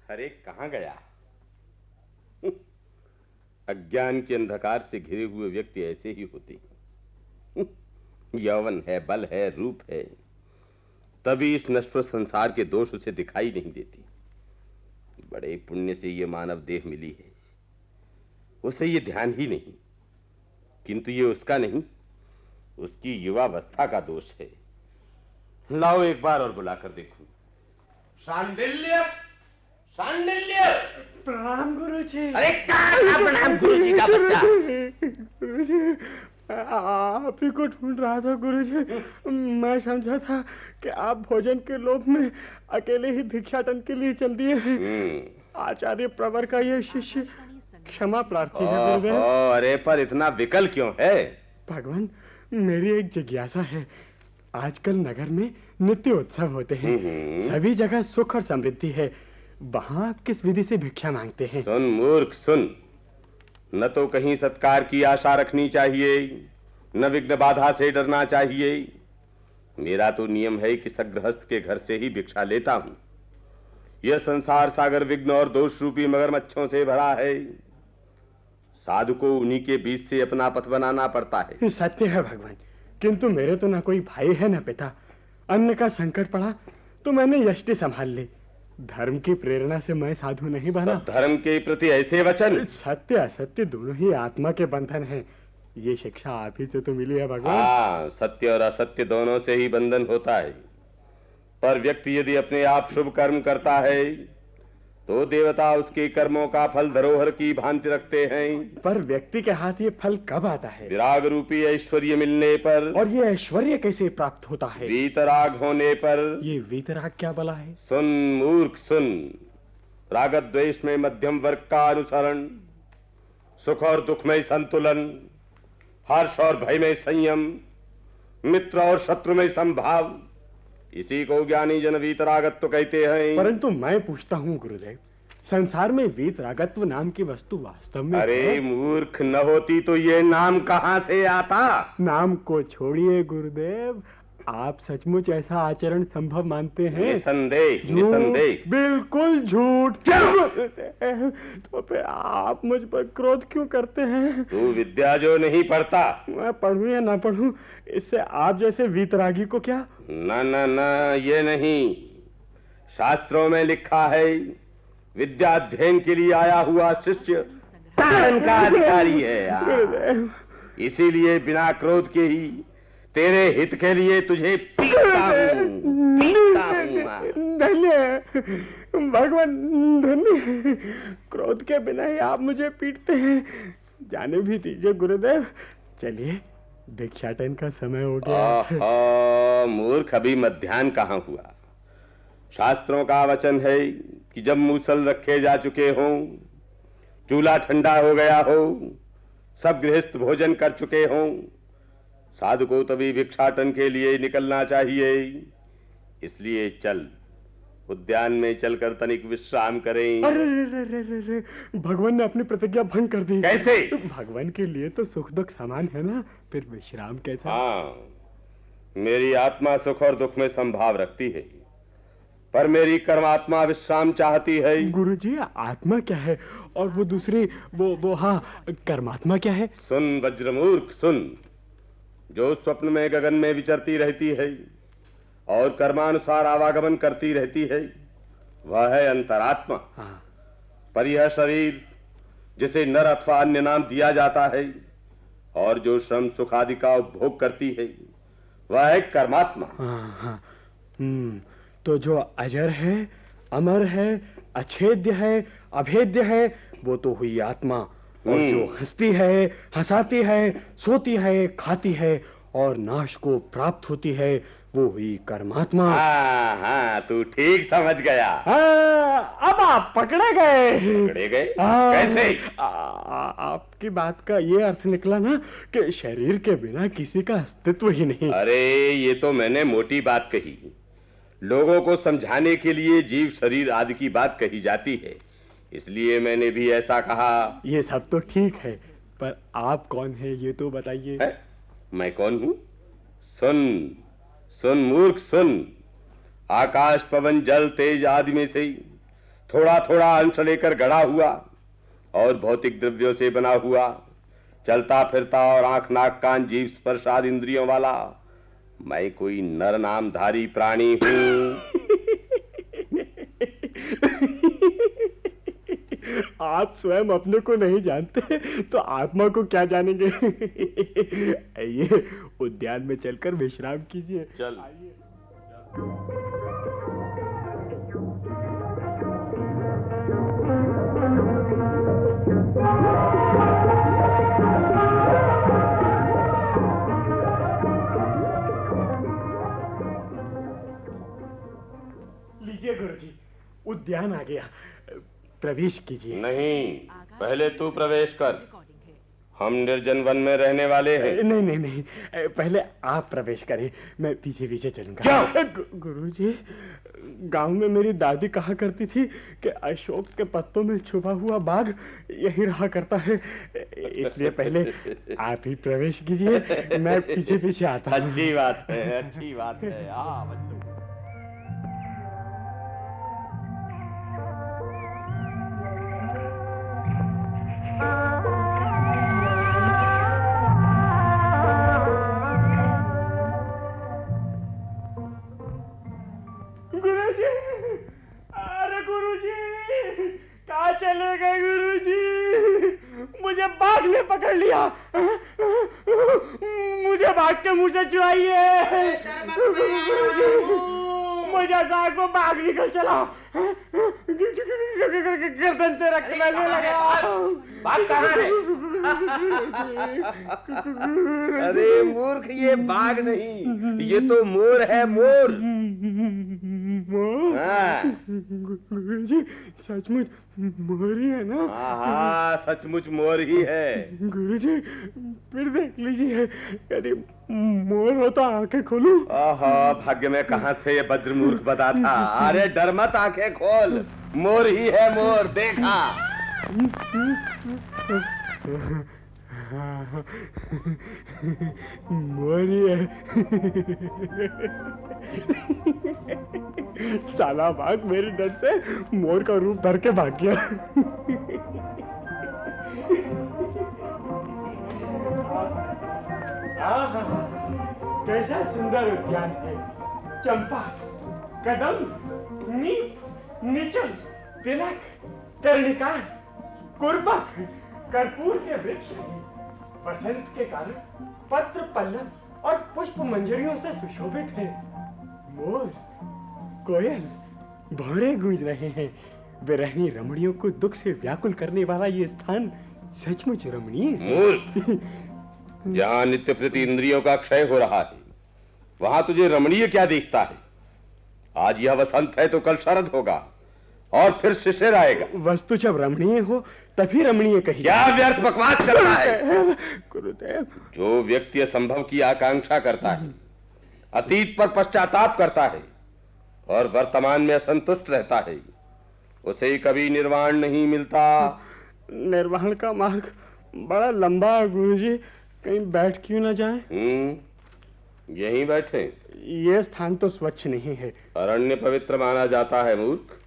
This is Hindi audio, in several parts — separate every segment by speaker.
Speaker 1: अरे कहाँ गया? अज्ञान के अंधकार से घिरे हुए व्यक्ति ऐसे ही होते हैं। यौवन है, बल है, रूप है, तभी इस नश्वर संसार के दोष उसे दिखाई नहीं देते। बड़े पुण्य से ये मानव देह मिली है, उसे ये ध्यान ही नहीं, किंतु ये उसका नहीं, उसकी युवावस्था का दोष है। लाओ एक बार और बुलाकर देखूं। शांडिल्य, शांडिल्य।
Speaker 2: प्रणाम गुरुजी।
Speaker 1: अरे कहाँ प्रणाम गुरुजी का बच्चा?
Speaker 2: गुरुजी, आप ही को ढूंढ रहा था गुरुजी। मैं समझा था कि आप भोजन के लोभ में अकेले ही भिक्षाटन के लिए चल दिए हैं। आचार्य प्रवर का ये शिष्य क्षमा प्रार्थी है गुरुदेव।
Speaker 1: अरे पर इतना विकल क्यों है?
Speaker 2: भगवान, मेरी एक जिज्ञासा है। आजकल नगर में नित्य उत्सव होते हैं, सभी जगह सुख और समृद्धि है, वहाँ आप किस विधि से भिक्षा मांगते हैं?
Speaker 1: सुन मूर्ख सुन, न तो कहीं सत्कार की आशा रखनी चाहिए, न विघ्न बाधा से डरना चाहिए। मेरा तो नियम है कि सगृहस्थ के घर से ही भिक्षा लेता हूँ। यह संसार सागर विघ्न और दोष रूपी मगरमच्छों से भरा है। साधु को उन्हीं के बीच से अपना पथ बनाना पड़ता है।
Speaker 2: सत्य है भगवान, किंतु मेरे तो ना कोई भाई है ना पिता। अन्न का संकट पड़ा तो मैंने यष्टि संभाल ली। धर्म की प्रेरणा से मैं साधु नहीं बना।
Speaker 1: धर्म के प्रति ऐसे वचन?
Speaker 2: सत्य असत्य दोनों ही आत्मा के बंधन हैं। ये शिक्षा आप ही से तो मिली है भगवान।
Speaker 1: हाँ, सत्य और असत्य दोनों से ही बंधन होता है। पर व्यक्ति यदि अपने आप शुभ कर्म करता है तो देवता उसके कर्मों का फल धरोहर की भांति रखते हैं।
Speaker 2: पर व्यक्ति के हाथ ये फल कब आता है?
Speaker 1: विराग रूपी ऐश्वर्य मिलने पर।
Speaker 2: और ये ऐश्वर्य कैसे प्राप्त होता है?
Speaker 1: वीतराग होने पर।
Speaker 2: ये वीतराग क्या बला है?
Speaker 1: सुन मूर्ख सुन, राग द्वेष में मध्यम वर्ग का अनुसरण, सुख और दुख में संतुलन, हर्ष और भय में संयम, मित्र और शत्रु में संभाव, इसी को ज्ञानी जन वीतरागत्व कहते हैं।
Speaker 2: परंतु मैं पूछता हूँ गुरुदेव, संसार में वीतरागत्व नाम की वस्तु वास्तव में
Speaker 1: अरे मूर्ख, न होती तो ये नाम कहाँ से आता?
Speaker 2: नाम को छोड़िए गुरुदेव, आप सचमुच ऐसा आचरण संभव मानते हैं?
Speaker 1: निसंदेह, निसंदेह।
Speaker 2: बिल्कुल झूठ। तो फिर आप मुझ पर क्रोध क्यों करते हैं?
Speaker 1: तू विद्या जो नहीं पढ़ता।
Speaker 2: मैं पढ़ूं या ना पढ़ूं, इससे आप जैसे वीतरागी को क्या?
Speaker 1: ना ना ना, ये नहीं। शास्त्रों में लिखा है, विद्या अध्ययन के लिए आया हुआ शिष्य दान का अधिकारी है। इसीलिए बिना क्रोध के ही तेरे हित के लिए तुझे पीटता हूँ।
Speaker 2: धन्य भगवान, धन्य। क्रोध के बिना ही आप मुझे पीटते हैं। जाने भी दीजिए गुरुदेव, चलिए भिक्षाटन का समय हो गया।
Speaker 1: मूर्ख, अभी मध्याह्न कहाँ हुआ? शास्त्रों का वचन है कि जब मूसल रखे जा चुके हों, चूल्हा ठंडा हो गया हो, सब गृहस्थ भोजन कर चुके हों, साधु को तभी भिक्षाटन के लिए निकलना चाहिए। इसलिए चल, उद्यान में चलकर तनिक विश्राम करें।
Speaker 2: अरे भगवान ने अपनी प्रतिज्ञा भंग कर दी।
Speaker 1: कैसे?
Speaker 2: भगवान के लिए तो सुख दुख समान है ना, फिर विश्राम कैसा?
Speaker 1: हाँ, मेरी आत्मा सुख और दुख में संभाव रखती है, पर मेरी कर्मात्मा विश्राम चाहती है।
Speaker 2: गुरुजी, आत्मा क्या है और वो दूसरी वो हाँ, कर्मात्मा क्या है?
Speaker 1: सुन वज्रमूर्ख सुन, जो स्वप्न में गगन में विचरती रहती है और कर्मानुसार आवागमन करती रहती है, वह है अंतरात्मा।
Speaker 2: हाँ।
Speaker 1: पर यह शरीर जिसे नर अथवा अन्य नाम दिया जाता है और जो श्रम सुख आदि का उपभोग करती है, वह है कर्मात्मा।
Speaker 2: हाँ, हाँ। तो जो अजर है, अमर है, अछेद्य है, अभेद्य है, वो तो हुई आत्मा। और जो हंसती है, हंसाती है, सोती है, खाती है और नाश को प्राप्त होती है, वो हुई कर्मात्मा।
Speaker 1: हाँ हाँ, तू ठीक समझ गया।
Speaker 2: अब आप पकड़े गए।
Speaker 1: पकड़े गए? कैसे?
Speaker 2: आपकी बात का ये अर्थ निकला ना कि शरीर के बिना किसी का अस्तित्व ही नहीं।
Speaker 1: अरे ये तो मैंने मोटी बात कही। लोगों को समझाने के लिए जीव शरीर आदि की बात कही जाती है, इसलिए मैंने भी ऐसा कहा।
Speaker 2: ये सब तो ठीक है, पर आप कौन है ये तो बताइए।
Speaker 1: मैं कौन हूँ? सुन सुन मूर्ख सुन, आकाश पवन जल तेज आदि में से थोड़ा थोड़ा अंश लेकर गढ़ा हुआ और भौतिक द्रव्यों से बना हुआ, चलता फिरता और आंख नाक कान जीभ स्पर्श आदि इंद्रियों वाला मैं कोई नर नामधारी प्राणी हूं।
Speaker 2: आप स्वयं अपने को नहीं जानते तो आत्मा को क्या जानेंगे। आइए उद्यान में चलकर विश्राम कीजिए।
Speaker 1: चल।
Speaker 2: लीजिए गुरुजी, उद्यान आ गया, प्रवेश कीजिए।
Speaker 1: नहीं, पहले तू प्रवेश कर। हम निर्जन वन में रहने वाले हैं।
Speaker 2: नहीं नहीं नहीं, पहले आप प्रवेश करें, मैं पीछे पीछे चलूंगा।
Speaker 1: क्या?
Speaker 2: गुरुजी, गांव में मेरी दादी कहा करती थी कि अशोक के पत्तों में छुपा हुआ बाघ यही रहा करता है, इसलिए पहले आप ही प्रवेश कीजिए, मैं पीछे पीछे आता हूं।
Speaker 1: अच्छी बात है, अच्छी बात है। हाँ बच्चों।
Speaker 2: चले गए गुरुजी, मुझे बाघ ने पकड़ लिया, मुझे बाघ के मुंह से चुराइए, मुझे साग को बाघ निकल चला, गर्दन से रक्त बहने लगा।
Speaker 1: बाघ कहाँ है? अरे मूर्ख, ये बाघ नहीं, ये तो मोर है, मोर।
Speaker 2: गुरुजी, सचमुच मोर ही है ना?
Speaker 1: हाँ, सचमुच मोर ही है।
Speaker 2: गुरुजी, फिर देख लीजिए, यदि मोर हो तो आंखें खोलूं।
Speaker 1: आहा, भाग्य में कहां से ये बद्रमूर्ख बता था। अरे डर मत, आंखें खोल, मोर ही है, मोर। देखा?
Speaker 2: मोर ही है। साला बाघ मेरे डर से मोर का रूप धर के भाग गया। कैसा सुंदर उद्यान है। चंपा, कदम, नीम, निचल, तिलक, कर्णिका, कुर्बक, कर्पूर के वृक्ष हैं। बसंत के कारण पत्र पल्लव और पुष्प मंजरियों से सुशोभित है। मोर, कोयल, भौरे गूंज रहे हैं। विरहिणी रमणियों को दुख से व्याकुल करने वाला ये स्थान सचमुच रमणीय है।
Speaker 1: मूर्ख, जहाँ नित्य प्रति इंद्रियों का क्षय हो रहा है, वहां तुझे रमणीय क्या दिखता है? आज यह वसंत है तो कल शरद होगा और फिर शिशिर आएगा।
Speaker 2: वस्तु जब रमणीय हो तभी रमणीय कही।
Speaker 1: क्या व्यर्थ बकवास करता है?
Speaker 2: गुरुदेव,
Speaker 1: जो व्यक्ति असंभव की आकांक्षा करता है, अतीत पर पश्चाताप करता है और वर्तमान में असंतुष्ट रहता है, उसे कभी निर्वाण नहीं मिलता।
Speaker 2: निर्वाण का मार्ग बड़ा लंबा है गुरुजी, कहीं बैठ क्यों ना जाएं?
Speaker 1: यहीं बैठे।
Speaker 2: ये स्थान तो स्वच्छ नहीं है।
Speaker 1: अरण्य पवित्र माना जाता है मूर्ख,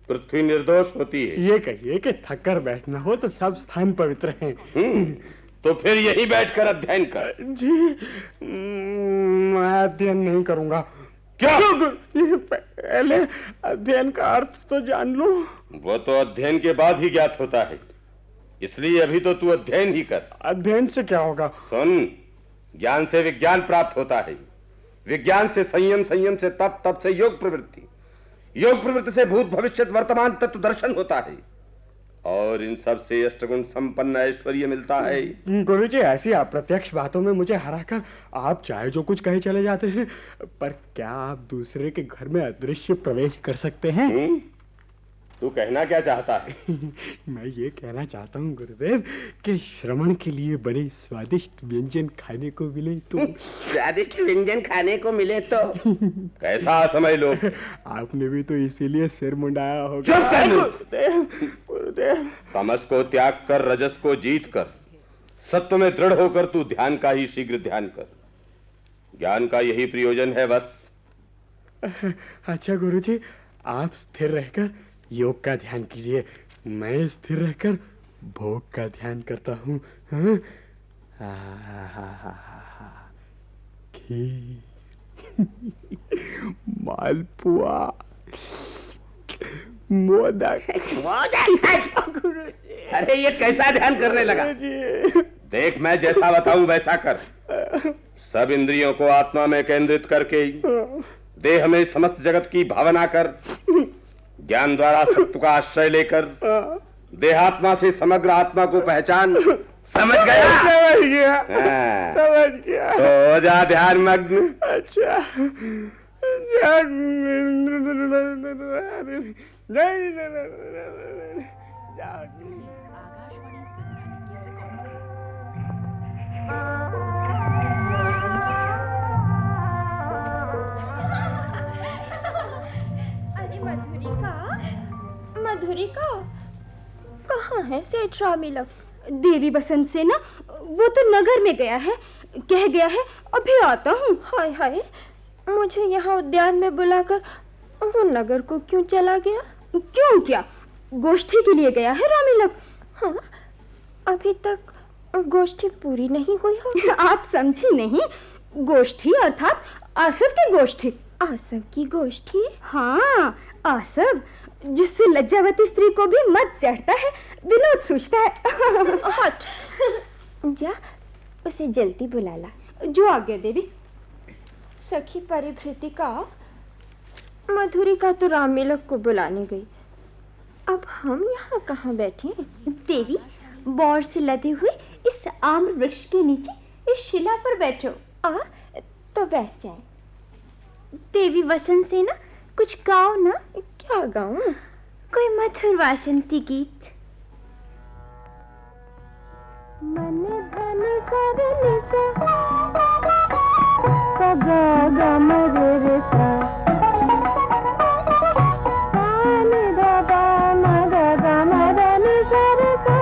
Speaker 1: पृथ्वी निर्दोष होती है।
Speaker 2: ये कहिए कि थक कर बैठना हो तो सब स्थान पवित्र हैं।
Speaker 1: तो फिर यहीं बैठकर अध्ययन कर।
Speaker 2: जी, मैं अध्ययन नहीं करूंगा।
Speaker 1: क्या?
Speaker 2: पहले अध्ययन का अर्थ तो जान लो।
Speaker 1: वो तो अध्ययन के बाद ही ज्ञात होता है, इसलिए अभी तो तू अध्ययन ही कर।
Speaker 2: अध्ययन से क्या होगा?
Speaker 1: सुन, ज्ञान से विज्ञान प्राप्त होता है, विज्ञान से संयम, संयम से तप, तप से योग प्रवृत्ति, योग प्रवृत्ति से भूत भविष्य वर्तमान तत्व दर्शन होता है, और इन सब से अष्टगुण संपन्न ऐश्वर्य मिलता है।
Speaker 2: गुरुजी, ऐसी अप्रत्यक्ष बातों में मुझे हराकर आप चाहे जो कुछ कहे चले जाते हैं, पर क्या आप दूसरे के घर में अदृश्य प्रवेश कर सकते हैं?
Speaker 1: तू कहना क्या चाहता है?
Speaker 2: मैं ये कहना चाहता हूँ गुरुदेव कि श्रवण के लिए बने स्वादिष्ट व्यंजन खाने को मिले तो।
Speaker 1: स्वादिष्ट व्यंजन खाने को मिले तो? कैसा समय लोग?
Speaker 2: आपने भी तो इसीलिए सिर मुंडाया होगा।
Speaker 1: चुप कर
Speaker 2: गुरुदेव, गुरुदेव।
Speaker 1: तमस को त्याग कर, रजस को जीत कर, सत्व में दृढ़ होकर तू ध्यान का ही शीघ्र ध्यान कर। ज्ञान का यही प्रयोजन है वत्स।
Speaker 2: अच्छा गुरुजी, आप स्थिर रहकर योग का ध्यान कीजिए, मैं स्थिर रहकर भोग का ध्यान करता हूँ। हाँ? घी, मालपुआ, मोदक।
Speaker 1: अरे ये कैसा ध्यान करने लगा? देख, मैं जैसा बताऊं वैसा कर। सब इंद्रियों को आत्मा में केंद्रित करके देह में समस्त जगत की भावना कर, ज्ञान द्वारा सत्व का आश्रय लेकर देहात्मा से समग्र आत्मा को पहचान। समझ गया?
Speaker 2: समझ गया।
Speaker 1: हाँ।
Speaker 2: समझ गया।
Speaker 1: तो हो जा ध्यान मग्न।
Speaker 2: अच्छा,
Speaker 3: आकाशवाणी संग्रहालय की रिकॉर्डिंग है।
Speaker 4: अरे मधुरिका, मधुरिका, कहाँ है सेठ रामिलक? देवी बसंत से ना, वो तो नगर में गया है, कह गया है अभी आता हूँ। हाय हाय, मुझे यहाँ उद्यान में बुलाकर वो नगर को क्यों चला गया? क्यों क्या, गोष्ठी के लिए गया है रामिलक। हाँ, अभी तक गोष्ठी पूरी नहीं हुई हो। आप समझी नहीं, गोष्ठी अर्थात आसव की गोष्ठी। आसव की गोष्ठी? हाँ, आसव, जिससे लज्जावती स्त्री को भी मत चढ़ता है, विनोद सूझता है। हट, जा उसे जल्दी बुला ला। जो आज्ञा देवी। सखी परिभृतिका, मधुरिका तो रामिलक को बुलाने गई, अब हम यहाँ कहाँ बैठे? देवी, बौर से लदे हुए इस आम्र वृक्ष के नीचे इस शिला पर बैठो। तो बैठ जाए। देवी वसंत से ना कुछ गाओ ना। क्या गाऊं? कोई मधुर वासंती गीत। मन धन करने से सगा गम रे सा तान दादा मगा गम रनि सर का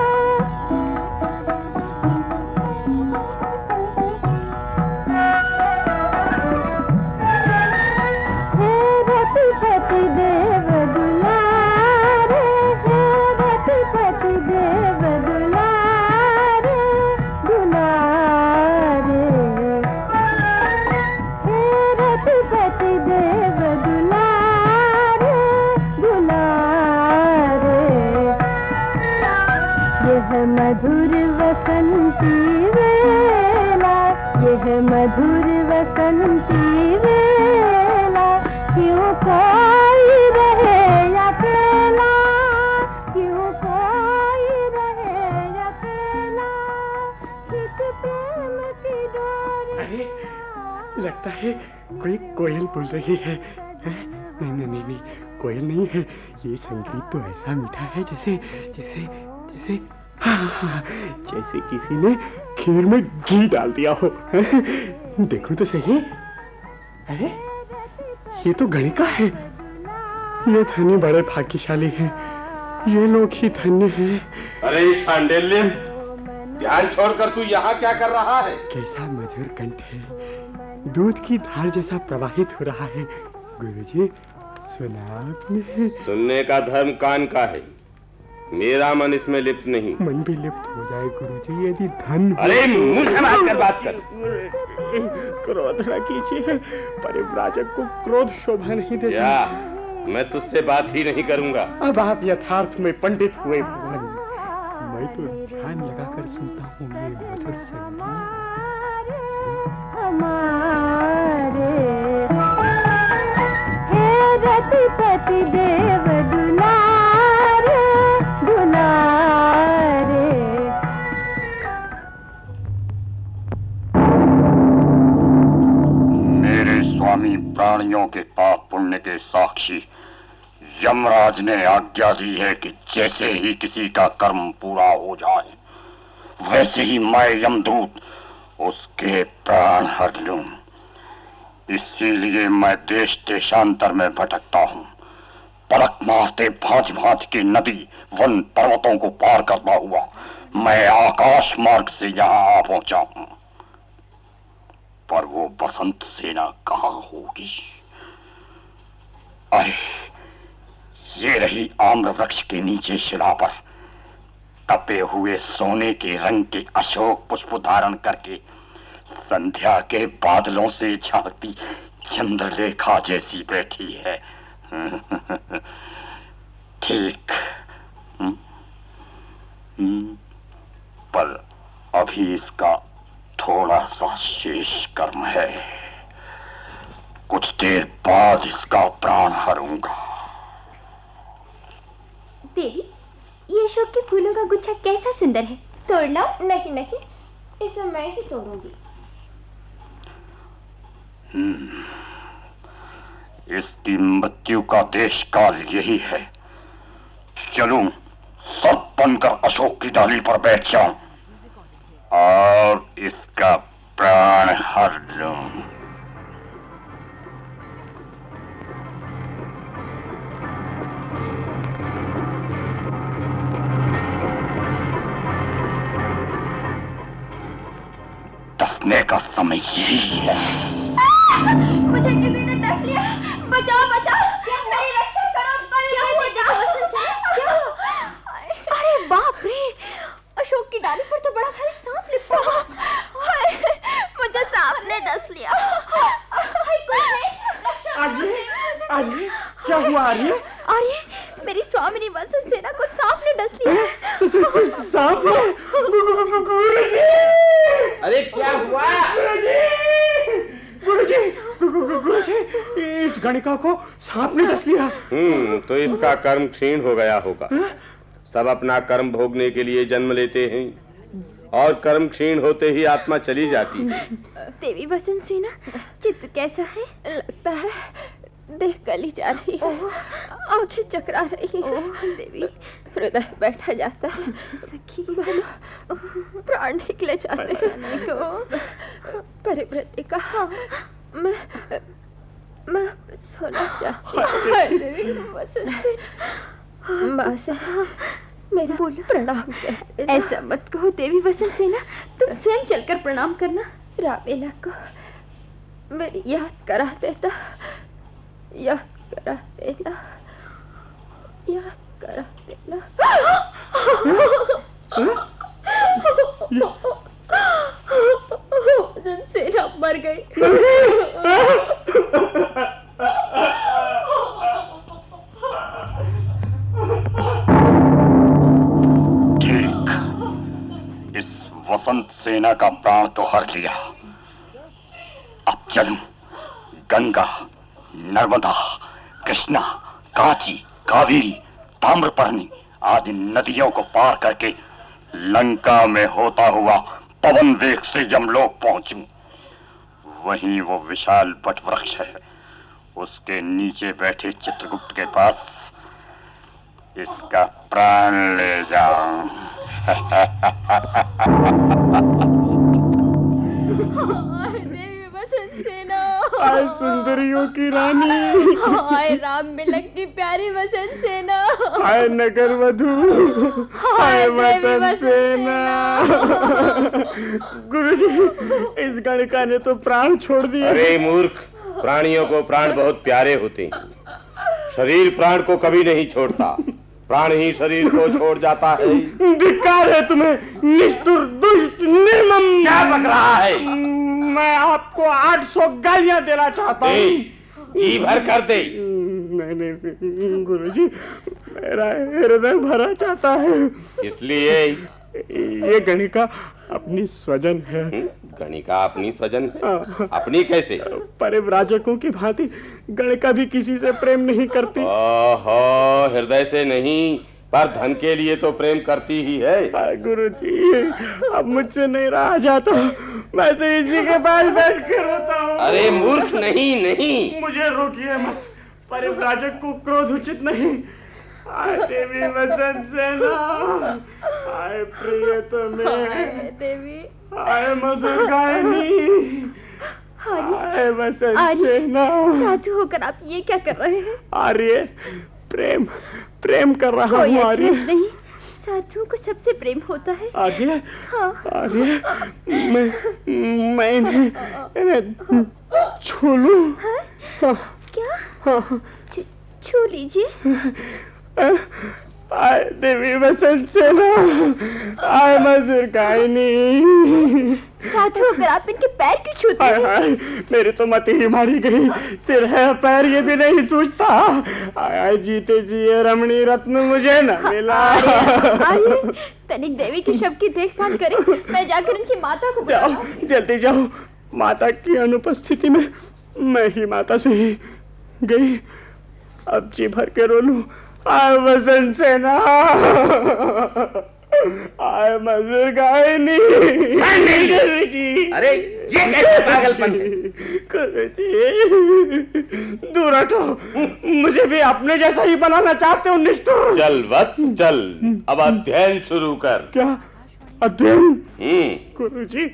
Speaker 4: हे रतिपति देव दुलारे, हे रतिपति देव दुलारे, दुलारे, हे रतिपति देव दुलारे, दुलारे। यह मधुर वसंती वेला, यह मधुर वसंती वेला, क्यों कोई रहे अकेला, क्यों कोई रहे अकेला, किस प्रेम की डोरी।
Speaker 2: अरे, लगता है कोई कोयल बोल रही है। नहीं नहीं नहीं नहीं, कोयल नहीं है, ये संगीत तो ऐसा मीठा है जैसे जैसे जैसे हाँ, जैसे किसी ने खीर में घी डाल दिया हो। देखो तो सही। अरे, ये तो गणिका है। ये धन्य बड़े भाग्यशाली हैं, ये लोग ही धन्य हैं।
Speaker 1: अरे शांडिल्य, ध्यान छोड़कर तू यहाँ क्या कर रहा है?
Speaker 2: कैसा मधुर कंठ है, दूध की धार जैसा प्रवाहित हो रहा है। गुरुजी, सुना आपने?
Speaker 1: सुनने का धर्म कान का है, मेरा मन इसमें लिप्त नहीं।
Speaker 2: मन भी लिप्त हो जाए गुरुजी, यदि धन हो।
Speaker 1: अरे मुंह संभाल कर बात कर।
Speaker 2: क्रोध न कीजिए, परिव्राजक को क्रोध शोभा नहीं देता।
Speaker 1: जा, मैं तुझसे बात ही नहीं करूंगा।
Speaker 2: अब आप यथार्थ में पंडित हुए भगवान, मैं तो ध्यान लगाकर सुनता हूँ ये मधुर संगीत।
Speaker 4: हमारे हे रतिपति देव दुलारे, दुलारे।
Speaker 5: मेरे स्वामी प्राणियों के पाप पुण्य के साक्षी यमराज ने आज्ञा दी है कि जैसे ही किसी का कर्म पूरा हो जाए, वैसे ही मैं यमदूत उसके प्राण हर लूं। इसीलिए मैं देश देशांतर में भटकता हूँ, पलक मारते भांति भांति की नदी वन पर्वतों को पार करता हुआ मैं आकाश मार्ग से यहाँ आ पहुंचा हूँ। पर वो बसंत सेना कहाँ होगी? अरे, ये रही आम्र वृक्ष के नीचे शिला पर तपे हुए सोने के रंग के अशोक पुष्प धारण करके संध्या के बादलों से झांकती चंद्रलेखा जैसी बैठी है। ठीक। पर अभी इसका थोड़ा सा शेष कर्म है, कुछ देर बाद इसका प्राण हरूंगा।
Speaker 4: देवी, ये अशोक के फूलों का गुच्छा कैसा सुंदर है, तोड़ लाओ। नहीं नहीं, इसे मैं ही तोड़ूंगी।
Speaker 5: इसकी मृत्यु का देश काल यही है। चलूं, सर्प बनकर अशोक की डाली पर बैठ जाऊं और इसका प्राण हर लूं। डसने का समय यही है।
Speaker 4: मुझे किसी ने डस लिया, बचाओ बचाओ, मेरी रक्षा करो। क्या? अरे बाप रे, अशोक की डाली पर तो बड़ा भारी सांप लिपटा है। मुझे सांप ने डस लिया।
Speaker 2: आर्य, क्या हुआ आर्य?
Speaker 4: आर्य, मेरी स्वामिनी वसंत सेना को सांप ने डस लिया।
Speaker 2: सांप ने?
Speaker 1: अरे क्या हुआ?
Speaker 2: गुरुजी, इस गणिका को सांप ने डस लिया।
Speaker 1: तो इसका कर्म क्षीण हो गया होगा। सब अपना कर्म भोगने के लिए जन्म लेते हैं और कर्म क्षीण होते ही आत्मा चली जाती है।
Speaker 4: देवी वसंत सेना, चित्त कैसा है? लगता है देह गली जा रही है, आंखें चकरा रही हैं। देवी, हृदय बैठा जाता है, सखी, प्राण निकले जाते हैं। परिव्रती कहा, मैं सोना चाहती हूँ। माँ से मेरा प्रणाम कहते। ऐसा मत कहो देवी वसंत सेना, तुम स्वयं चलकर प्रणाम करना। रामेला को मेरी याद करा देता, याद करा देना, याद करा देना। सेना मर गई।
Speaker 5: ठीक, इस वसंत सेना का प्राण तो हर लिया। अब चलूं, गंगा, नर्मदा, कृष्णा, कांची, कावेरी, ताम्रपर्णी आदि नदियों को पार करके लंका में होता हुआ पवन वेग से यमलोक पहुंचूं। वहीं वो विशाल वट वृक्ष है, उसके नीचे बैठे चित्रगुप्त के पास इसका प्राण ले जाऊं।
Speaker 2: हाय सुंदरियों की रानी,
Speaker 4: हाय राम मिलक की प्यारी वसंत सेना,
Speaker 2: हाय नगर वधू, हाय वसंत सेना। गुरुजी, इस गणिका ने तो प्राण छोड़ दिए।
Speaker 1: अरे मूर्ख, प्राणियों को प्राण बहुत प्यारे होते हैं। शरीर प्राण को कभी नहीं छोड़ता, प्राण ही शरीर को छोड़ जाता है।
Speaker 2: धिक्कार है तुम्हें, निष्ठुर, दुष्ट, निर्मम।
Speaker 1: क्या बक रहा है?
Speaker 2: मैं आपको 800 गालियां देना चाहता हूँ।
Speaker 1: जी भर कर दे।
Speaker 2: नहीं गुरुजी, मेरा हृदय भरा चाहता है।
Speaker 1: इसलिए
Speaker 2: ये गणिका अपनी स्वजन है।
Speaker 1: गणिका अपनी स्वजन है? अपनी कैसे?
Speaker 2: परिव्राजकों की भांति गणिका भी किसी से प्रेम नहीं करती।
Speaker 1: ओहो, हृदय से नहीं पर धन के लिए तो प्रेम करती ही है।
Speaker 2: गुरुजी, अब मुझसे नहीं रहा जाता, मैं तो इसी के पास बैठ कर रोता हूँ।
Speaker 1: अरे मूर्ख, नहीं नहीं,
Speaker 2: मुझे रोकिए मत, परिव्राजक को क्रोध उचित नहीं। आय देवी वसंत सेना, आय प्रियतमे देवी, आय मधुर गायनी, आय वसंत सेना।
Speaker 4: साधु होकर आप ये क्या कर रहे हैं?
Speaker 2: आर्य, प्रेम कर रहा हूँ आर्य।
Speaker 4: नहीं, साधुओं को सबसे प्रेम होता है।
Speaker 2: आर्य,
Speaker 4: हाँ।
Speaker 2: आर्य, मैं इन्हें छू लूं?
Speaker 4: हाँ? क्या?
Speaker 2: हाँ।
Speaker 4: छू लीजिए।
Speaker 2: आए देवी बसंत सेना, आए मजदूर कायनी।
Speaker 4: साधु, अगर आप इनके पैर क्यों छूते
Speaker 2: हाय
Speaker 4: हैं?
Speaker 2: हाय, मेरी तो मति ही मारी गई। सिर है पैर ये भी नहीं सूझता। आय आय, जीते जिए रमणी रत्न मुझे न मिला।
Speaker 4: आइए, तनिक देवी की शव की देखभाल करें। मैं जाकर इनकी माता को
Speaker 2: जाओ,
Speaker 4: बुलाऊं।
Speaker 2: जल्दी जाओ। माता की अनुपस्थिति में मैं ही माता से ही गई। अब जी भर के रो लूं। आय बसंत सेना, आय मजदूर गायनी। गुरु जी,
Speaker 1: अरे ये कैसा पागलपन है?
Speaker 2: गुरु जी, दूर हटो। मुझे भी अपने जैसा ही बनाना चाहते हो निष्ठुर।
Speaker 1: चल वत्स चल, अब अध्ययन शुरू कर।
Speaker 2: क्या अध्ययन? गुरु जी,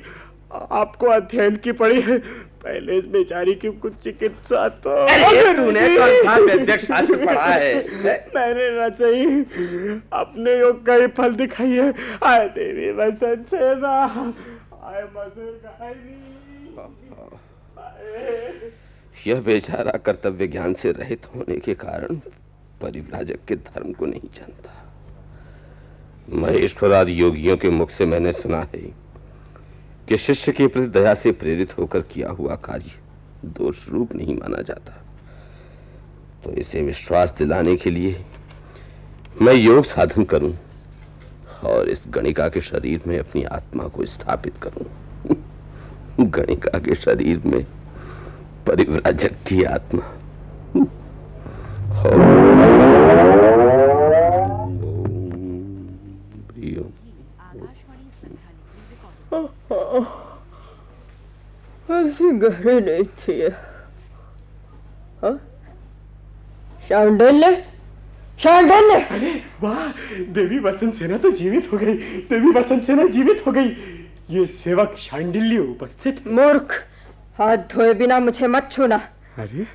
Speaker 2: आपको अध्ययन की पड़ी है। पहले इस बेचारी की कुछ चिकित्सा तो।
Speaker 1: अरे तूने तो वैद्यक शास्त्र पढ़ा है।
Speaker 2: मैंने न सही अपने योग का ही फल दिखाई है। आए देवी बसंत सेना, आए मधुर गायनी।
Speaker 1: यह बेचारा कर्तव्य ज्ञान से रहित होने के कारण परिव्राजक के धर्म को नहीं जानता। महेश्वर आदि योगियों के मुख से मैंने सुना है कि शिष्य के प्रति दया से प्रेरित होकर किया हुआ कार्य दोष रूप नहीं माना जाता। तो इसे विश्वास दिलाने के लिए मैं योग साधन करूं और इस गणिका के शरीर में अपनी आत्मा को स्थापित करूं। गणिका के शरीर में परिव्राजक की आत्मा।
Speaker 6: ऐसी गहरी नहीं थी। शांडल्य, शांडल्य।
Speaker 2: अरे वाह, देवी बसंत सेना तो जीवित हो गई। देवी बसंत सेना जीवित हो गई। ये सेवक शांडिल्य उपस्थित।
Speaker 6: मूर्ख, हाथ धोए बिना मुझे मत छूना।
Speaker 2: अरे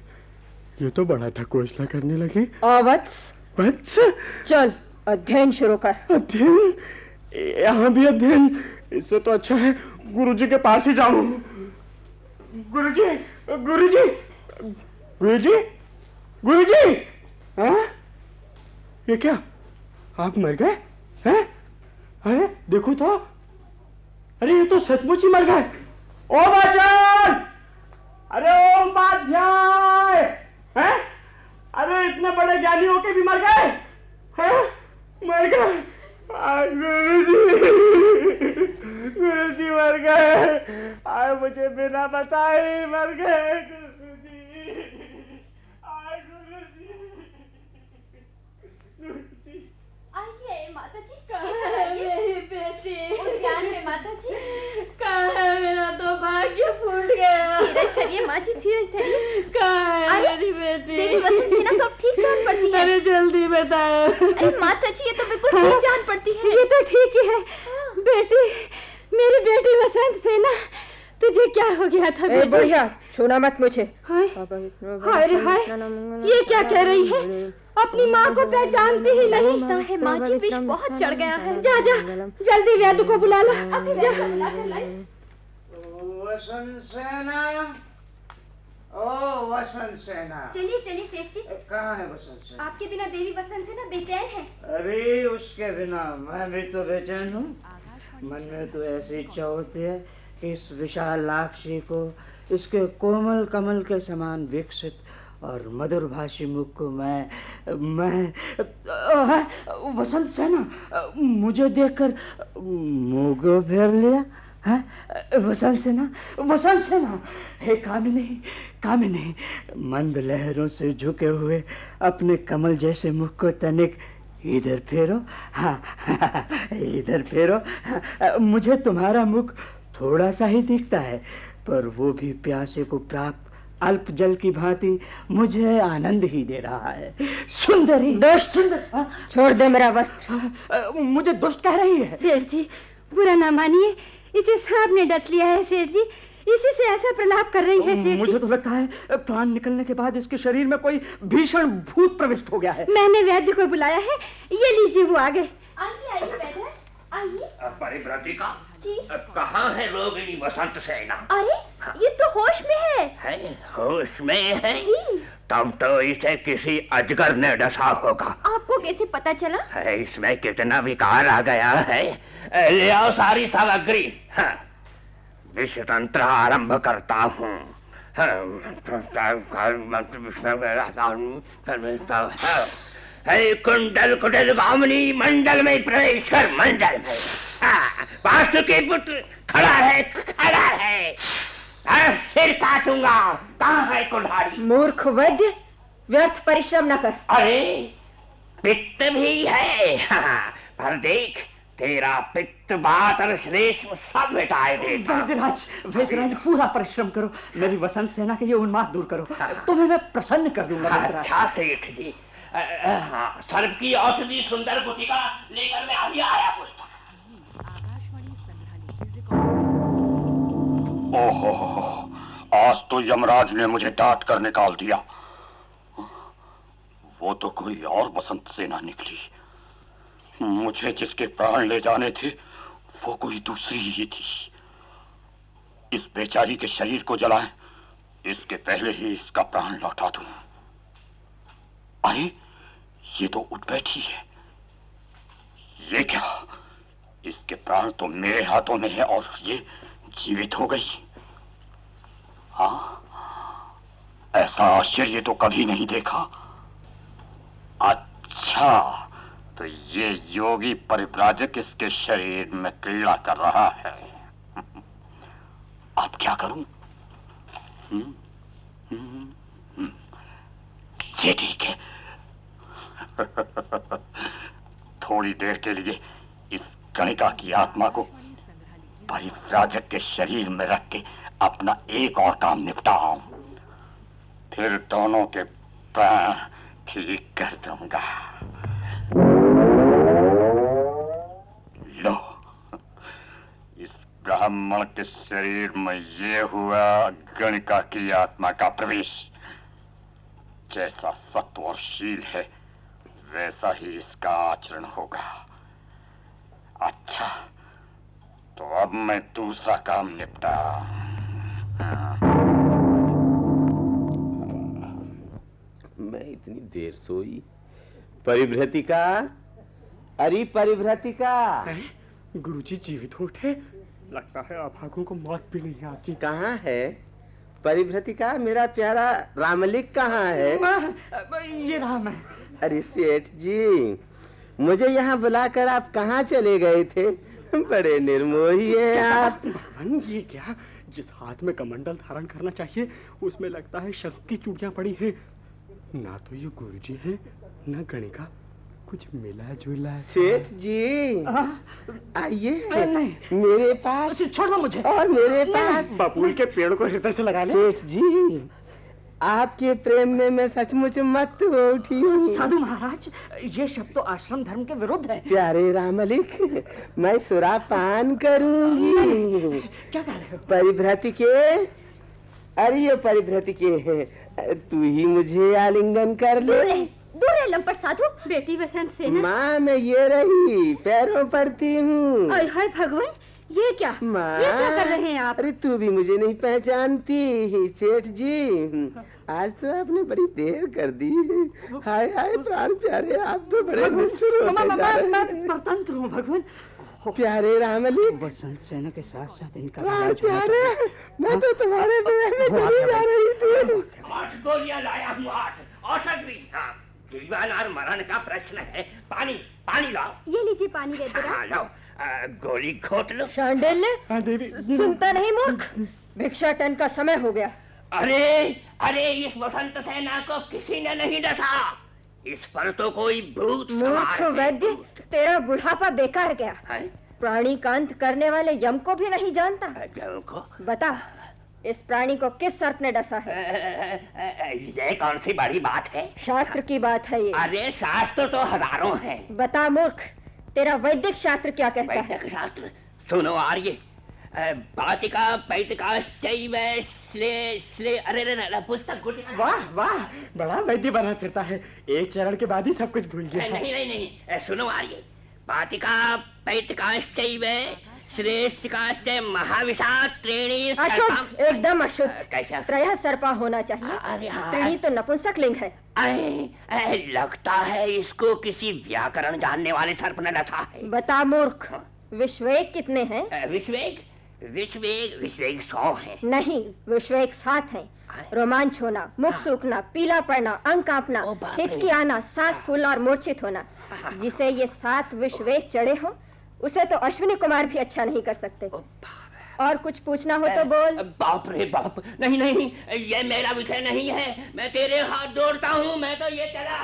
Speaker 2: ये तो बड़ा ढकोसला करने लगे।
Speaker 6: वत्स,
Speaker 2: वत्स,
Speaker 6: चल अध्ययन शुरू कर।
Speaker 2: अध्ययन? यहाँ भी अध्ययन? इससे तो अच्छा है गुरुजी के पास ही जाऊं। गुरुजी, गुरुजी, गुरुजी, गुरुजी। हाँ? ये क्या, आप मर गए हैं? अरे देखो तो, अरे ये तो सचमुच ही मर गए। ओ बच्चन, अरे ओ उपाध्याय, हैं? अरे इतने बड़े ज्ञानी होके भी मर गए हैं? मर गए। गुरुजी मर गए। आए मुझे बिना बताए मर गए गुरुजी। आए गुरुजी।
Speaker 4: आइए माता जी,
Speaker 6: कहाँ है मेरी बेटी?
Speaker 4: उद्यान में माता जी।
Speaker 6: कहाँ है? मेरा तो भाग्य फूट गया।
Speaker 4: धीरज धरिए माँ जी, धीरज धरिए।
Speaker 6: कहाँ है
Speaker 4: अरे,
Speaker 6: मेरी बेटी?
Speaker 4: देवी बसंत सेना तो अब ठीक जान पड़ती है।
Speaker 6: अरे जल्दी बताओ।
Speaker 4: अरे माता जी, ये तो बिल्कुल ठीक जान पड़ती है।
Speaker 6: ये तो ठीक ही है। बेटी, मेरी बेटी बसंत सेना, तुझे क्या हो गया था? ए बुढ़िया, छूना मत मुझे। हाय हाय रे हाय, ये क्या कह रही है? अपनी माँ को पहचानती ही नहीं।
Speaker 4: लगता है माँ जी विष बहुत चढ़ गया है।
Speaker 6: जा जा, जल्दी वैद्य को बुला ला।
Speaker 4: अभी वैद्य को बुलाकर लाई।
Speaker 7: वसंत सेना, ओ वसंत सेना।
Speaker 4: चलिए चलिए सेठ जी।
Speaker 7: कहाँ है वसंत सेना?
Speaker 4: आपके बिना देवी बसंत सेना बेचैन है।
Speaker 7: अरे उसके बिना मैं भी तो बेचैन हूँ। मन में तो ऐसी इच्छा होती है कि इस विशाल लाक्षी को इसके कोमल कमल के समान विकसित और मधुर भाषी मुख को मैं वसंत सेना, मुझे देखकर मुँह फेर लिया है? वसंत सेना, वसंत सेना। हे कामिनी, कामिनी, मंद लहरों से झुके हुए अपने कमल जैसे मुख को तनिक इधर फेरो। हाँ, इधर फेरो। हाँ, मुझे तुम्हारा मुख थोड़ा सा ही दिखता है, पर वो भी प्यासे को प्राप्त अल्प जल की भांति मुझे आनंद ही दे रहा है। सुंदरी,
Speaker 6: दुष्ट, छोड़ दे मेरा वस्त्र।
Speaker 7: मुझे दुष्ट कह रही है?
Speaker 4: सेठ जी, बुरा ना मानिए, इसे सांप ने डस लिया है सेठ जी। इसी से ऐसा प्रलाप कर रही है सेठ जी।
Speaker 7: मुझे तो लगता है प्राण निकलने के बाद इसके शरीर में कोई भीषण भूत प्रविष्ट हो गया है।
Speaker 4: मैंने वैद्य को बुलाया है, ये लीजिए वो आ गए। आइए आइए वैद्य, आइए।
Speaker 5: परिव्राजिका
Speaker 4: जी।
Speaker 5: कहाँ है रोगिणी वसंत सेना?
Speaker 4: अरे ये तो होश में है।
Speaker 5: है होश में है?
Speaker 4: जी।
Speaker 5: तब तो इसे किसी अजगर ने डसा होगा।
Speaker 4: आपको कैसे पता चला?
Speaker 5: इसमें कितना विकार आ गया है। ले आओ सारी सामग्री। हाँ, विषतंत्र आरंभ करता हूँ। कुंडल कुंडल गामनी मंडल में प्रवेश कर, मंडल में। वासुकी पुत्र खड़ा है। सिर काटूंगा। कहाँ है कुल्हाड़ी?
Speaker 6: मूर्ख वैद्य, व्यर्थ परिश्रम न कर।
Speaker 5: अरे पित्त भी है। पर देख, तेरा पित्त बात और श्लेष्म सब मिटाए देगा।
Speaker 7: वैद्यराज पूरा परिश्रम करो, मेरी वसंत सेना के ये उन्माद दूर करो, तुम्हें मैं प्रसन्न कर दूंगा।
Speaker 5: अच्छा सेठ जी, सर्प की औषधि सुंदर गुटिका लेकर मैं अभी आया पूछता।
Speaker 3: आकाशवाणी संग्रहालय की रिकॉर्डिंग।
Speaker 5: ओहो, आज तो यमराज ने मुझे डांट कर निकाल दिया। वो तो कोई और बसंत सेना निकली। मुझे जिसके प्राण ले जाने थे वो कोई दूसरी ही थी। इस बेचारी के शरीर को जलाएं, इसके पहले ही इसका प्राण लौटा दूं। अरे ये तो उठ बैठी है। ये क्या? इसके प्राण तो मेरे हाथों में है और ये जीवित हो गई। हाँ, ऐसा आश्चर्य तो कभी नहीं देखा। अच्छा, तो ये योगी परिव्राजक इसके शरीर में क्रीड़ा कर रहा है। अब क्या करूं? ये ठीक है। थोड़ी देर के लिए इस गणिका की आत्मा को परिव्राजक के शरीर में रख के अपना एक और काम निपटाऊं, फिर दोनों के प्राण ठीक कर दूंगा। लो, इस ब्राह्मण के शरीर में ये हुआ गणिका की आत्मा का प्रवेश। जैसा सत्व और शील है वैसा ही इसका आचरण होगा। अच्छा, तो अब मैं दूसरा काम निपटा।
Speaker 1: मैं इतनी देर सोई। परिभ्रतिका, अरे परिभ्रतिका।
Speaker 2: गुरुजी जीवित हो उठे। लगता है अभागों को मौत भी नहीं आती।
Speaker 1: कहाँ है परिभ्रतिका? मेरा प्यारा रामलिक कहाँ है?
Speaker 7: ये राम है।
Speaker 1: अरे सेठ जी, मुझे यहाँ बुलाकर आप कहाँ चले गए थे? बड़े निर्मोही हैं आप।
Speaker 2: भगवान, ये क्या? जिस हाथ में कमंडल धारण करना चाहिए उसमें लगता है शंख की चूड़ियां पड़ी हैं। ना तो ये गुरुजी हैं, ना गणिका। कुछ मिला जुला।
Speaker 1: सेठ जी आइए
Speaker 7: नहीं,
Speaker 1: मेरे पास।
Speaker 7: छोड़ दो मुझे।
Speaker 1: और मेरे पास।
Speaker 2: बबूल के पेड़ को हृदय से लगा ले।
Speaker 1: सेठ जी, आपके प्रेम में मैं सचमुच मत हो उठी हूँ।
Speaker 7: साधु महाराज, ये शब्द तो आश्रम धर्म के विरुद्ध है।
Speaker 1: प्यारे रामलिक, मैं सुरापान करूंगी।
Speaker 7: क्या कह रहे हो?
Speaker 1: परिभ्रति के, अरे ये परिभ्रति के है, तू ही मुझे आलिंगन कर ले।
Speaker 4: दूर है लंपट साधु। बेटी वसंत सेना।
Speaker 1: माँ, मैं ये रही पैरों पड़ती हूँ।
Speaker 4: हाय हाय भगवान, ये क्या?
Speaker 1: माँ,
Speaker 4: ये क्या कर रहे हैं आप?
Speaker 1: अरे तू भी मुझे नहीं पहचानती सेठ जी। आज तो आपने बड़ी देर कर दी। हाय हाय प्राण प्यारे, आप तो बड़े निष्ठुर होते जा रहे हैं।
Speaker 7: मैं परतंत्र हूँ भगवान।
Speaker 1: प्यारे रामलिक,
Speaker 7: बसंत सेना के साथ साथ इनका
Speaker 1: प्राण प्यारे, मैं तो तुम्हारे प्रेम में चली जा रही थी।
Speaker 5: 8 गोलियां लाया हूँ, 8 औषध भी। हाँ, जीवन और मरण का प्रश्न है। पानी लाओ।
Speaker 4: ये लीजिए पानी वैद्यराज।
Speaker 5: हाँ, लाओ। गोली घोट लो।
Speaker 6: शांडिल्य,
Speaker 2: देवी।
Speaker 6: सुनता नहीं मूर्ख? भिक्षाटन का समय हो गया।
Speaker 5: अरे इस वसंत सेना को किसी ने नहीं डसा। इस पर तो कोई भूत
Speaker 6: मूर्ख वैद्य, तेरा बुढ़ापा बेकार गया। प्राणी का अंत करने वाले यम को भी नहीं जानता। बता, इस प्राणी को किस सर्प ने डसा है?
Speaker 5: ये कौन सी बड़ी बात है?
Speaker 6: शास्त्र की बात है ये।
Speaker 5: अरे शास्त्र तो हजारों हैं।
Speaker 6: बता मूर्ख, तेरा वैदिक शास्त्र क्या कहता है?
Speaker 5: वैदिक शास्त्र सुनो आर्य। बातिका पैतिका शैव श्ले अरे पुस्तक गुटिका।
Speaker 2: वाह वाह, बड़ा वैद्य बना फिरता है। एक चरण के बाद ही सब कुछ भूल गया।
Speaker 5: नहीं, सुनो आर्य। बातिका पैतिका शैव
Speaker 8: श्रेष्ठ कास्ते महाविशात त्रीणी
Speaker 6: अशुद्ध, एकदम अशुद्ध।
Speaker 8: कैसा?
Speaker 6: त्रयः सर्पा होना चाहिए।
Speaker 8: अरे हाँ।
Speaker 6: त्रीणी तो नपुंसक लिंग है।
Speaker 8: लगता है इसको किसी व्याकरण जानने वाले सर्प ने रखा है।
Speaker 6: बता मूर्ख, विश्वेक कितने हैं?
Speaker 8: विश्वेक 100 है।
Speaker 6: नहीं, विश्वेक 7 है। रोमांच होना, मुख सूखना, पीला पड़ना, अंग कांपना, हिचकी आना, सांस फूलना और मूर्छित होना, जिसे ये 7 विश्वेक चढ़े हो उसे तो अश्विनी कुमार भी अच्छा नहीं कर सकते। और कुछ पूछना हो तो बोल।
Speaker 8: बाप रे बाप, नहीं, ये मेरा विषय नहीं है। मैं तेरे हाथ जोड़ता हूँ। मैं तो ये चला।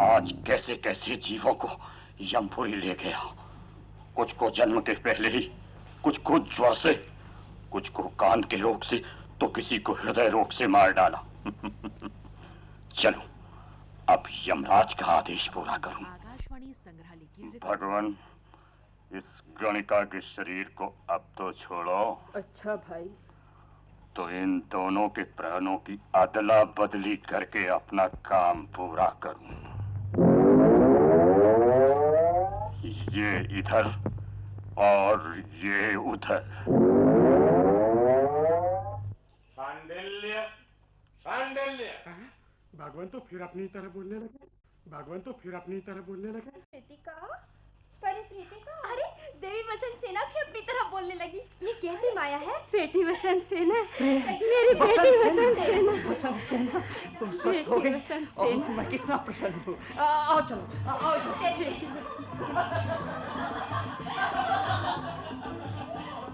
Speaker 5: आज कैसे कैसे जीवों को यमपुरी ले गया। कुछ को जन्म के पहले ही, कुछ को ज्वर से, कुछ को कान के रोग से, तो किसी को हृदय रोग से मार डाला। चलो अब यमराज का आदेश पूरा करूं।
Speaker 3: आकाशवाणी संग्रहालय की
Speaker 5: भगवान, इस गणिका के शरीर को अब तो छोड़ो।
Speaker 6: अच्छा भाई।
Speaker 5: तो इन दोनों के प्राणों की अदला बदली करके अपना काम पूरा करूं। ये इधर और ये उधर।
Speaker 2: भगवान तो फिर अपनी तरह बोलने लगे।
Speaker 4: प्रीतिका, प्रीतिका, अरे देवी वसंत सेना भी अपनी तरह बोलने लगी। ये कैसी माया है?
Speaker 6: बेटी वसंत सेना, मेरी बेटी
Speaker 7: वसंत सेना, तुम स्वस्थ हो गई। मैं कितना प्रसन्न हूँ। आओ चलो, आओ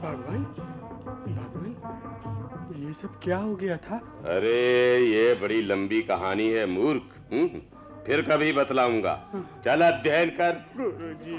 Speaker 2: भगवान, ये सब क्या हो गया था?
Speaker 1: अरे ये बड़ी लंबी कहानी है मूर्ख। फिर कभी बतलाऊंगा। चल अध्ययन कर।
Speaker 2: गुरुजी।